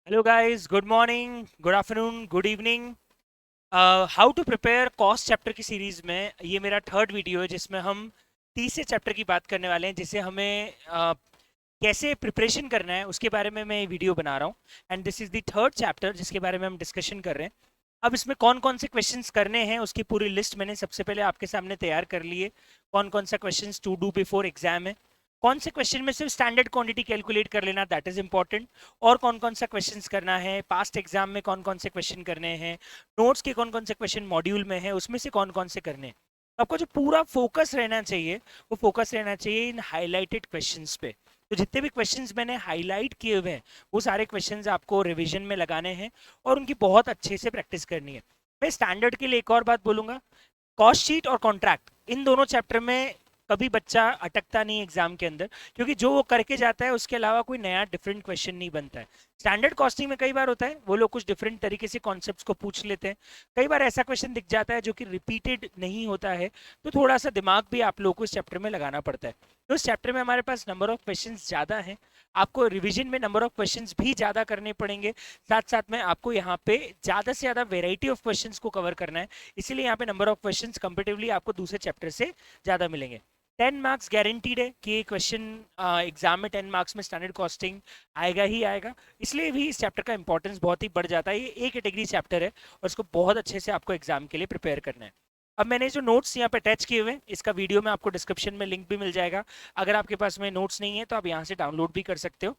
Hello guys, good morning, good afternoon, good evening. How to prepare cost chapter की series में ये मेरा third video है जिसमें हम तीसरे चैप्टर की बात करने वाले हैं जिसे हमें कैसे प्रिपरेशन करना है उसके बारे में मैं ये वीडियो बना रहा हूँ। And this is the third chapter जिसके बारे में हम डिस्कशन कर रहे हैं। अब इसमें कौन कौन से क्वेश्चंस करने हैं उसकी पूरी लिस्ट मैंने सबसे पहले आपके सामने तैयार कर ली है। कौन कौन सा questions to do before exam है, कौन से क्वेश्चन में सिर्फ स्टैंडर्ड क्वांटिटी कैलकुलेट कर लेना, दैट इज इंपॉर्टेंट, और कौन कौन सा क्वेश्चंस करना है पास्ट एग्जाम में, कौन कौन से क्वेश्चन करने हैं, नोट्स के कौन कौन से क्वेश्चन मॉड्यूल में है उसमें से कौन कौन से करने हैं। आपको जो पूरा फोकस रहना चाहिए वो फोकस रहना चाहिए इन हाईलाइटेड क्वेश्चंस पे। तो जितने भी क्वेश्चंस मैंने हाईलाइट किए हुए हैं वो सारे क्वेश्चंस आपको रिवीजन में लगाने हैं और उनकी बहुत अच्छे से प्रैक्टिस करनी है। मैं स्टैंडर्ड के लिए एक और बात बोलूंगा, कॉस्ट शीट और कॉन्ट्रैक्ट इन दोनों चैप्टर में कभी बच्चा अटकता नहीं एग्जाम के अंदर, क्योंकि जो वो करके जाता है उसके अलावा कोई नया डिफरेंट क्वेश्चन नहीं बनता है। स्टैंडर्ड कॉस्टिंग में कई बार होता है वो लोग कुछ डिफरेंट तरीके से कॉन्सेप्ट्स को पूछ लेते हैं, कई बार ऐसा क्वेश्चन दिख जाता है जो कि रिपीटेड नहीं होता है, तो थोड़ा सा दिमाग भी आप लोगों को इस चैप्टर में लगाना पड़ता है। तो इस चैप्टर में हमारे पास नंबर ऑफ क्वेश्चन ज़्यादा हैं, आपको रिविजन में नंबर ऑफ क्वेश्चंस भी ज़्यादा करने पड़ेंगे, साथ साथ में आपको यहाँ पे ज़्यादा से ज़्यादा वेराइटी ऑफ क्वेश्चंस को कवर करना है, इसीलिए यहाँ पे नंबर ऑफ क्वेश्चंस कंपेटिवली आपको दूसरे चैप्टर से ज़्यादा मिलेंगे। 10 मार्क्स गारंटीड है कि ये क्वेश्चन एग्जाम में 10 मार्क्स में स्टैंडर्ड कॉस्टिंग आएगा ही आएगा, इसलिए भी इस चैप्टर का इंपॉर्टेंस बहुत ही बढ़ जाता है। ये एक कैटेगरी चैप्टर है और इसको बहुत अच्छे से आपको एग्जाम के लिए प्रिपेयर करना है। अब मैंने जो नोट्स यहाँ पे अटैच किए हुए हैं इसका वीडियो में आपको डिस्क्रिप्शन में लिंक भी मिल जाएगा, अगर आपके पास में नोट्स नहीं है तो आप यहाँ से डाउनलोड भी कर सकते हो।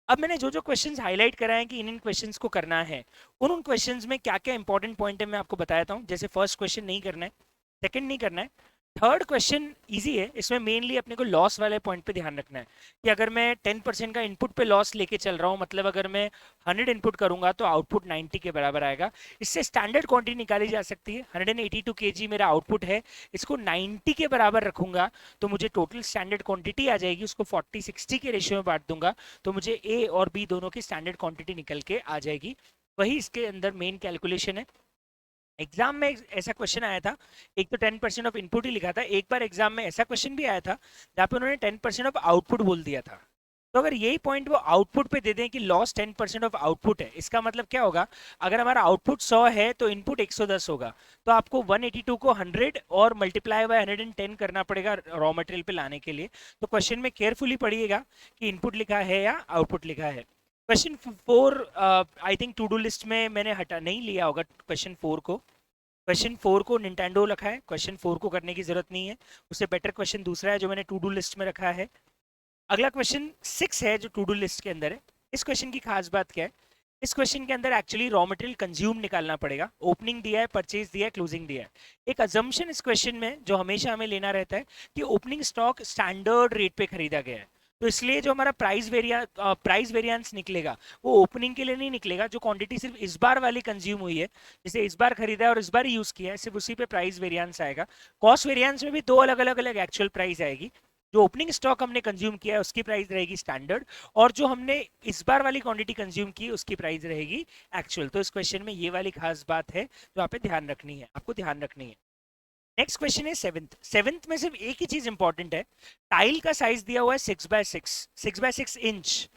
अब मैंने जो जो क्वेश्चंस हाईलाइट कराए हैं कि इन इन क्वेश्चंस को करना है, उन उन क्वेश्चंस में क्या क्या इंपॉर्टेंट पॉइंट है मैं आपको बताता हूँ। जैसे फर्स्ट क्वेश्चन नहीं करना है, सेकंड नहीं करना है, थर्ड क्वेश्चन इजी है, इसमें मेनली अपने को लॉस वाले पॉइंट पे ध्यान रखना है कि अगर मैं 10% का इनपुट पे लॉस लेके चल रहा हूँ, मतलब अगर मैं 100 इनपुट करूंगा तो आउटपुट 90 के बराबर आएगा। इससे स्टैंडर्ड क्वांटिटी निकाली जा सकती है। 182 केजी मेरा आउटपुट है, इसको 90 के बराबर रखूंगा तो मुझे टोटल स्टैंडर्ड क्वांटिटी आ जाएगी, उसको 40-60 के रेशियो में बांट दूंगा तो मुझे ए और बी दोनों की स्टैंडर्ड क्वांटिटी निकल के आ जाएगी। वही इसके अंदर मेन कैलकुलेशन है। एग्जाम में ऐसा क्वेश्चन आया था, एक तो 10% ऑफ इनपुट ही लिखा था, एक बार एग्जाम में ऐसा क्वेश्चन भी आया था जहाँ पे उन्होंने 10% ऑफ आउटपुट बोल दिया था। तो अगर यही पॉइंट वो आउटपुट पे दे दें कि लॉस 10% ऑफ आउटपुट है, इसका मतलब क्या होगा, अगर हमारा आउटपुट 100 है तो इनपुट 110 होगा, तो आपको 182 को 100 और मल्टीप्लाई बाय 110 करना पड़ेगा रॉ मटेरियल पे लाने के लिए। तो क्वेश्चन में केयरफुली पढ़िएगा कि इनपुट लिखा है या आउटपुट लिखा है। Question 4 I think to do list में मैंने हटा नहीं लिया होगा क्वेश्चन 4 को। क्वेश्चन 4 को निंटेंडो रखा है, क्वेश्चन 4 को करने की जरूरत नहीं है, उससे बेटर क्वेश्चन दूसरा है जो मैंने टू डू लिस्ट में रखा है। अगला क्वेश्चन 6 है जो टू डू लिस्ट के अंदर है। इस क्वेश्चन की खास बात क्या है, इस क्वेश्चन के अंदर एक्चुअली रॉ मटेरियल कंज्यूम निकालना पड़ेगा, ओपनिंग दिया है, परचेज दिया है, क्लोजिंग दिया है। एक अजम्पशन इस क्वेश्चन में जो हमेशा हमें लेना रहता है कि ओपनिंग स्टॉक स्टैंडर्ड रेट पे खरीदा गया है, तो इसलिए जो हमारा प्राइस वेरिएंस निकलेगा वो ओपनिंग के लिए नहीं निकलेगा, जो क्वांटिटी सिर्फ इस बार वाली कंज्यूम हुई है, जैसे इस बार खरीदा है और इस बार यूज किया है, सिर्फ उसी पे प्राइस वेरिएंस आएगा। कॉस्ट वेरिएंस में भी दो अलग अलग अलग एक्चुअल प्राइस आएगी, जो ओपनिंग स्टॉक हमने कंज्यूम किया है उसकी प्राइस रहेगी स्टैंडर्ड, और जो हमने इस बार वाली क्वांटिटी कंज्यूम की उसकी प्राइस रहेगी एक्चुअल। तो इस क्वेश्चन में ये वाली खास बात है जो आप पे ध्यान रखनी है, आपको ध्यान रखनी है। नेक्स्ट क्वेश्चन है सेवंथ। सेवंथ में सिर्फ एक ही चीज इंपॉर्टेंट है, टाइल का साइज दिया हुआ है 6x6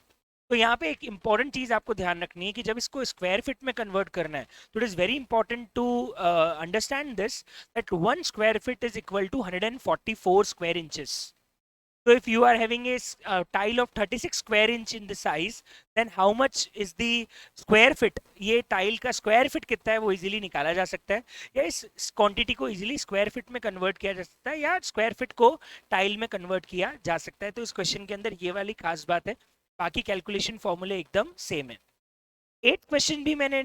तो यहाँ पे एक इंपॉर्टेंट चीज आपको ध्यान रखनी है कि जब इसको स्क्वायर फीट में कन्वर्ट करना है तो it is very important to understand this that 1 square feet is equal to 144 square inches. So if you are having a tile of 36 square inch in the size, then how much is the square feet? ये tile का square feet कितना है वो easily निकाला जा सकता है, या इस क्वांटिटी को इजीली स्क्वायर फीट में कन्वर्ट किया जा सकता है, या स्क्वायर फीट को टाइल में कन्वर्ट किया जा सकता है। तो इस क्वेश्चन के अंदर ये वाली खास बात है, बाकी कैलकुलेशन फॉर्मूले एकदम सेम है। 8th क्वेश्चन भी मैंने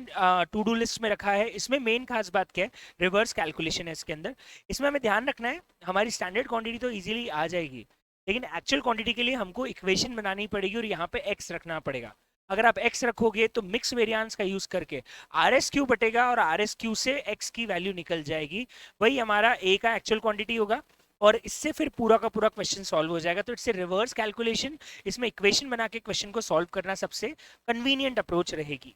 टू डू लिस्ट में रखा है, इसमें मेन खास बात क्या है, रिवर्स कैलकुलेशन है इसके अंदर। इसमें हमें ध्यान रखना है हमारी स्टैंडर्ड क्वांटिटी तो इजीली आ जाएगी, लेकिन एक्चुअल क्वांटिटी के लिए हमको इक्वेशन बनानी पड़ेगी और यहाँ पे x रखना पड़ेगा। अगर आप x रखोगे तो मिक्स वेरिएंस का यूज करके आर एस क्यू बटेगा और आर एस क्यू से x की वैल्यू निकल जाएगी, वही हमारा a का एक्चुअल क्वांटिटी होगा और इससे फिर पूरा का पूरा क्वेश्चन सॉल्व हो जाएगा। तो इट्स ए रिवर्स कैलकुलेशन, इसमें इक्वेशन बना के क्वेश्चन को सॉल्व करना सबसे कन्वीनियंट अप्रोच रहेगी।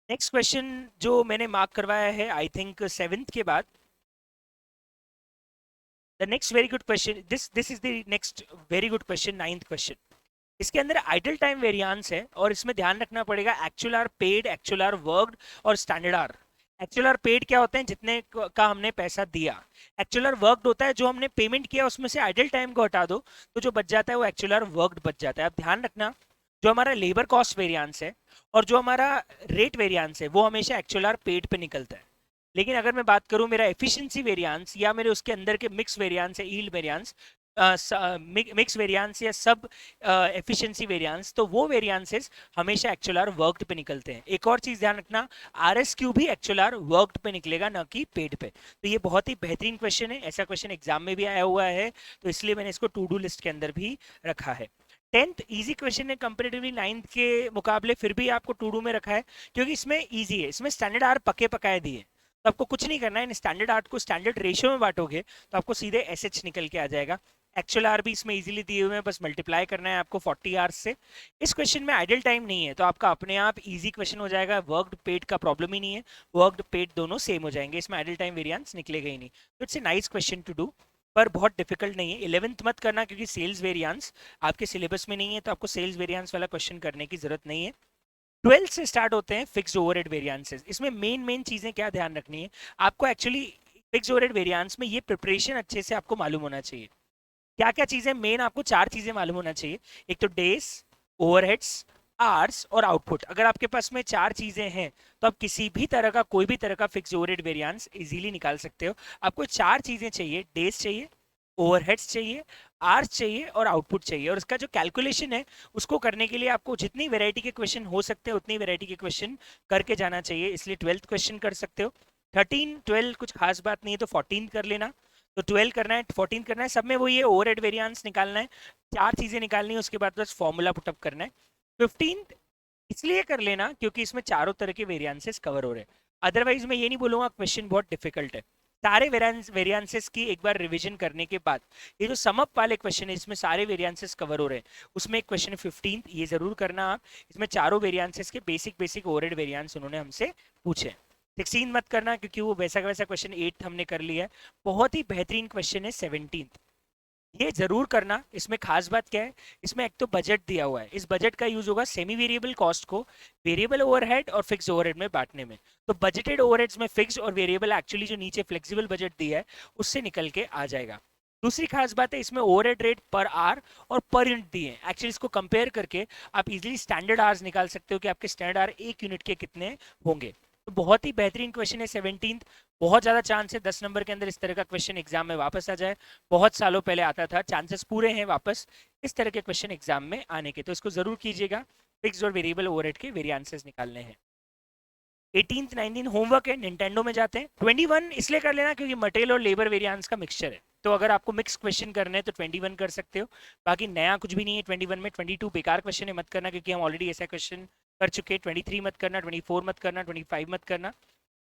नेक्स्ट क्वेश्चन जो मैंने मार्क करवाया है आई थिंक सेवेंथ के बाद, the next very good question, this is the next very good question, 9th question. इसके अंदर आइडल टाइम वेरिएंस है और इसमें ध्यान रखना पड़ेगा actual R paid, actual R worked और standard R. Actual R paid क्या होते हैं, जितने का हमने पैसा दिया। एक्चुअल आर वर्कड होता है जो हमने पेमेंट किया उसमें से आइडल टाइम को हटा दो तो जो बच जाता है वो एक्चुअल आर वर्कड बच जाता है। अब ध्यान रखना, जो हमारा लेबर कॉस्ट वेरिएंस है और जो हमारा रेट वेरिएंस है वो हमेशा एक्चुअल आर पेड पे निकलता है। लेकिन अगर मैं बात करूं मेरा एफिशिएंसी वेरिएंस या मेरे उसके अंदर के मिक्स वेरिएंस है, यील्ड वेरिएंस, मिक्स वेरिएंस या सब एफिशिएंसी वेरिएंस, तो वो वेरिएंसेस हमेशा एक्चुअल आर वर्कड पे निकलते हैं। एक और चीज ध्यान रखना, आरएसक्यू भी एक्चुअल आर वर्कड पे निकलेगा ना कि पेड पे। तो ये बहुत ही बेहतरीन क्वेश्चन है, ऐसा क्वेश्चन एग्जाम में भी आया हुआ है, तो इसलिए मैंने इसको टू डू लिस्ट के अंदर भी रखा है। 10th इजी क्वेश्चन है कंपेरेटिवली 9th के मुकाबले, फिर भी आपको टू डू में रखा है क्योंकि इसमें इजी है, इसमें स्टैंडर्ड आर पके पकाए दिए। तो आपको कुछ नहीं करना है, इन स्टैंडर्ड आर्ट को स्टैंडर्ड रेशियो में बांटोगे तो आपको सीधे एसएच निकल के आ जाएगा। एक्चुअल आर भी इसमें इजीली दिए हुए हैं, बस मल्टीप्लाई करना है आपको 40 आवर्स से। इस क्वेश्चन में आइडल टाइम नहीं है तो आपका अपने आप इजी क्वेश्चन हो जाएगा, वर्कड पेड का प्रॉब्लम ही नहीं है, वर्कड पेड दोनों सेम हो जाएंगे, इसमें आइडल टाइम वेरिएंस निकलेगा ही नहीं। तो it's a nice question to do, पर बहुत डिफिकल्ट नहीं है। 11th मत करना क्योंकि सेल्स वेरिएंस आपके सिलेबस में नहीं है, तो आपको सेल्स वेरिएंस वाला क्वेश्चन करने की जरूरत नहीं है। 12 से स्टार्ट होते हैं फिक्स्ड ओवरहेड वेरिएंसेस। इसमें मेन चीजें क्या ध्यान रखनी है आपको, एक्चुअली फिक्स्ड ओवरहेड वेरिएंस में ये प्रिपरेशन अच्छे से आपको मालूम होना चाहिए। क्या क्या चीजें मेन, आपको 4 चीजें मालूम होना चाहिए। एक तो डेज, ओवरहेड्स, आवर्स और आउटपुट। अगर आपके पास में 4 चीजें हैं तो आप किसी भी तरह का, कोई भी तरह का फिक्स्ड ओवरहेड वेरिएंस इजीली निकाल सकते हो। आपको 4 चीजें चाहिए, डेज चाहिए, ओवरहेड्स चाहिए, आर्स चाहिए और आउटपुट चाहिए। और उसका जो कैलकुलेशन है उसको करने के लिए आपको जितनी वैरायटी के क्वेश्चन हो सकते हैं उतनी वैरायटी के क्वेश्चन करके जाना चाहिए, इसलिए 12th क्वेश्चन कर सकते हो। 13 12 कुछ खास बात नहीं है तो 14 कर लेना। तो 12 करना है, 14 करना है, सब में वही है, ओवरहेड वेरिएंस निकालना है, 4 चीजें निकालनी है, उसके बाद बस फॉर्मूला पुटअप करना है। 15 इसलिए कर लेना क्योंकि इसमें चारों तरह के वेरिएंसेस कवर हो रहे हैं। अदरवाइज मैं ये नहीं बोलूंगा क्वेश्चन बहुत डिफिकल्ट है। सारे वेरिएंसेस की एक बार रिवीजन करने के बाद ये जो सम अप वाले क्वेश्चन है इसमें सारे वेरिएंसेस कवर हो रहे हैं, उसमें एक क्वेश्चन है 15, ये जरूर करना आप। इसमें चारों वेरिएंसेस के बेसिक बेसिक ओवरहेड वेरिएंस उन्होंने हमसे पूछे। 16 मत करना क्योंकि वो वैसा का वैसा क्वेश्चन 8 हमने कर लिया है। बहुत ही बेहतरीन क्वेश्चन है 17, ये जरूर करना। इसमें खास बात क्या है, इसमें एक तो बजट दिया हुआ है, इस बजट का यूज होगा सेमी वेरिएबल कॉस्ट को वेरिएबल ओवरहेड और फिक्स ओवरहेड में बांटने में। तो बजटेड ओवरहेड्स में फिक्स और वेरिएबल एक्चुअली जो नीचे फ्लेक्सिबल बजट दिया है उससे निकल के आ जाएगा। दूसरी खास बात है, इसमें ओवरहेड रेट पर आवर और पर यूनिट दिए हैं। एक्चुअली इसको कंपेयर करके आप इजीली स्टैंडर्ड आवर्स निकाल सकते हो कि आपके स्टैंडर्ड आवर एक यूनिट के कितने होंगे। तो बहुत ही बेहतरीन क्वेश्चन है 17। बहुत ज्यादा चांस है 10 नंबर के अंदर इस तरह का क्वेश्चन एग्जाम में वापस आ जाए। बहुत सालों पहले आता था, चांसेस पूरे हैं वापस इस तरह के क्वेश्चन एग्जाम में आने के, तो इसको जरूर कीजिएगा। फिक्स और वेरिएबल ओवरहेड के वेरिएंसेस निकालने हैं। 18th 19 होमवर्क है, निंटेंडो में जाते हैं। 21 इसलिए कर लेना क्योंकि मटेरियल और लेबर वेरिएंस का मिक्सचर है, तो अगर आपको मिक्स क्वेश्चन करने हैं तो 21 कर सकते हो। बाकी नया कुछ भी नहीं है 21 में। 22 बेकार क्वेश्चन है, मत करना क्योंकि हम ऑलरेडी ऐसा क्वेश्चन कर चुके हैं। 23 मत करना, 24 मत करना, 25 मत करना।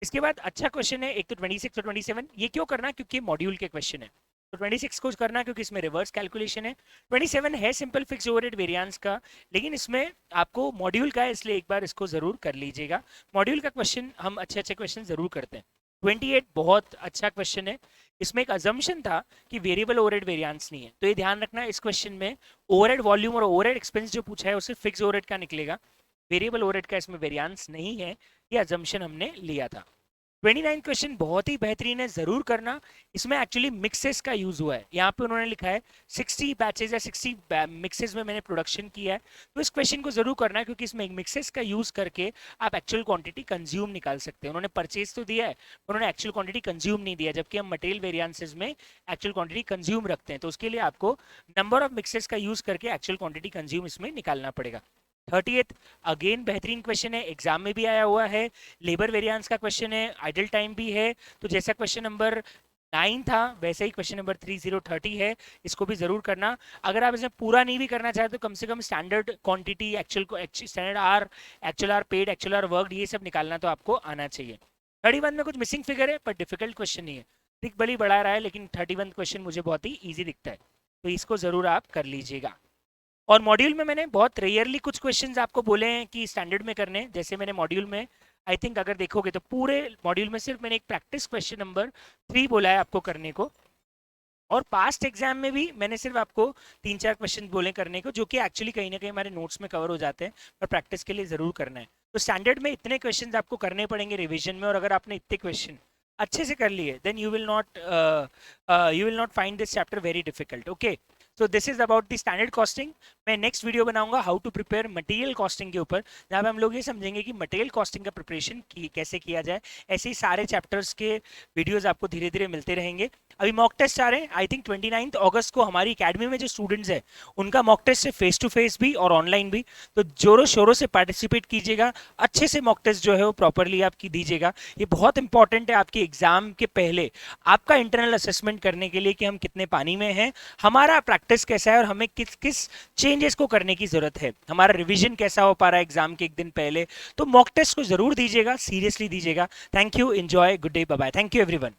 इसके बाद अच्छा क्वेश्चन है एक तो 26 और 27, ये क्यों करना क्योंकि मॉड्यूल के क्वेश्चन है। तो 26 को करना क्योंकि इसमें रिवर्स कैलकुलेशन है। 27 है सिंपल फिक्स ओवरहेड वेरिएंस का, लेकिन इसमें आपको मॉड्यूल का है, इसलिए एक बार इसको जरूर कर लीजिएगा। मॉड्यूल का क्वेश्चन हम अच्छे अच्छे क्वेश्चन जरूर करते हैं। 28 बहुत अच्छा क्वेश्चन है, इसमें एक अजम्पशन था कि वेरिएबल ओवरहेड वेरिएंस नहीं है, तो ये ध्यान रखना इस क्वेश्चन में ओवरहेड वॉल्यूम और ओवरहेड एक्सपेंस जो पूछा है उससे फिक्स ओवरहेड का निकलेगा, वेरिएबल ओवरहेड का इसमें वेरिएंस नहीं है, ये अजम्पशन हमने लिया था। 29 क्वेश्चन बहुत ही बेहतरीन है, जरूर करना। इसमें एक्चुअली मिक्सेस का यूज हुआ है, यहाँ पे उन्होंने लिखा है 60 बैचेस या 60 मिक्सेस में मैंने प्रोडक्शन किया है, तो इस क्वेश्चन को जरूर करना है क्योंकि इसमें मिक्सेस का यूज करके आप एक्चुअल क्वांटिटी कंज्यूम निकाल सकते हैं। उन्होंने परचेज तो दिया है, उन्होंने एक्चुअल क्वांटिटी कंज्यूम नहीं दिया, जबकि हम मटेरियल वेरिएंसेस में एक्चुअल क्वांटिटी कंज्यूम रखते हैं, तो उसके लिए आपको नंबर ऑफ मिक्सेस का यूज करके एक्चुअल क्वांटिटी कंज्यूम इसमें निकालना पड़ेगा। 30th अगेन बेहतरीन क्वेश्चन है, एग्जाम में भी आया हुआ है, लेबर वेरिएंस का क्वेश्चन है, आइडल टाइम भी है, तो जैसा क्वेश्चन नंबर 9 था वैसे ही क्वेश्चन नंबर 3030 है, इसको भी जरूर करना। अगर आप इसे पूरा नहीं भी करना चाहते तो कम से कम standard quantity, actual standard R, actual R paid, actual R worked, ये सब निकालना तो आपको आना चाहिए। 31 में कुछ मिसिंग फिगर है पर डिफिकल्ट क्वेश्चन नहीं है, दिख बड़ी बढ़ा रहा है लेकिन 31 क्वेश्चन मुझे बहुत ही ईजी दिखता है, तो इसको जरूर आप कर लीजिएगा। और मॉड्यूल में मैंने बहुत रेयरली कुछ क्वेश्चंस आपको बोले हैं कि स्टैंडर्ड में करने, जैसे मैंने मॉड्यूल में आई थिंक अगर देखोगे तो पूरे मॉड्यूल में सिर्फ मैंने एक प्रैक्टिस क्वेश्चन नंबर 3 बोला है आपको करने को, और पास्ट एग्जाम में भी मैंने सिर्फ आपको 3-4 क्वेश्चन बोले करने को, जो कि एक्चुअली कहीं ना कहीं हमारे नोट्स में कवर हो जाते हैं, पर प्रैक्टिस के लिए ज़रूर करना है। तो स्टैंडर्ड में इतने क्वेश्चन आपको करने पड़ेंगे रिविजन में, और अगर आपने इतने क्वेश्चन अच्छे से कर लिए then you will not find this chapter very difficult. Okay, so this is about the standard costing. मैं नेक्स्ट वीडियो बनाऊंगा how to prepare material costing के ऊपर, जहाँ पे हम लोग ये समझेंगे कि मटेरियल कॉस्टिंग का प्रिपरेशन कैसे किया जाए। ऐसे ही सारे चैप्टर्स के वीडियोस आपको धीरे धीरे मिलते रहेंगे। अभी मॉक टेस्ट आ रहे हैं, आई थिंक 29 अगस्त को हमारी अकेडमी में जो स्टूडेंट्स हैं उनका मॉक टेस्ट है, फेस टू फेस भी और ऑनलाइन भी। तो जोरों शोरों से पार्टिसिपेट कीजिएगा, अच्छे से मॉक टेस्ट जो है वो प्रॉपरली आपकी दीजिएगा। ये बहुत इंपॉर्टेंट है आपके एग्जाम के पहले आपका इंटरनल असेसमेंट करने के लिए कि हम कितने पानी में हैं, हमारा प्रैक्टिस कैसा है और हमें किस किस चेंजेस को करने की जरूरत है, हमारा रिवीजन कैसा हो पा रहा है एग्जाम के एक दिन पहले। तो मॉक टेस्ट को जरूर दीजिएगा, सीरियसली दीजिएगा। Thank you, enjoy, good day, bye bye, thank you everyone.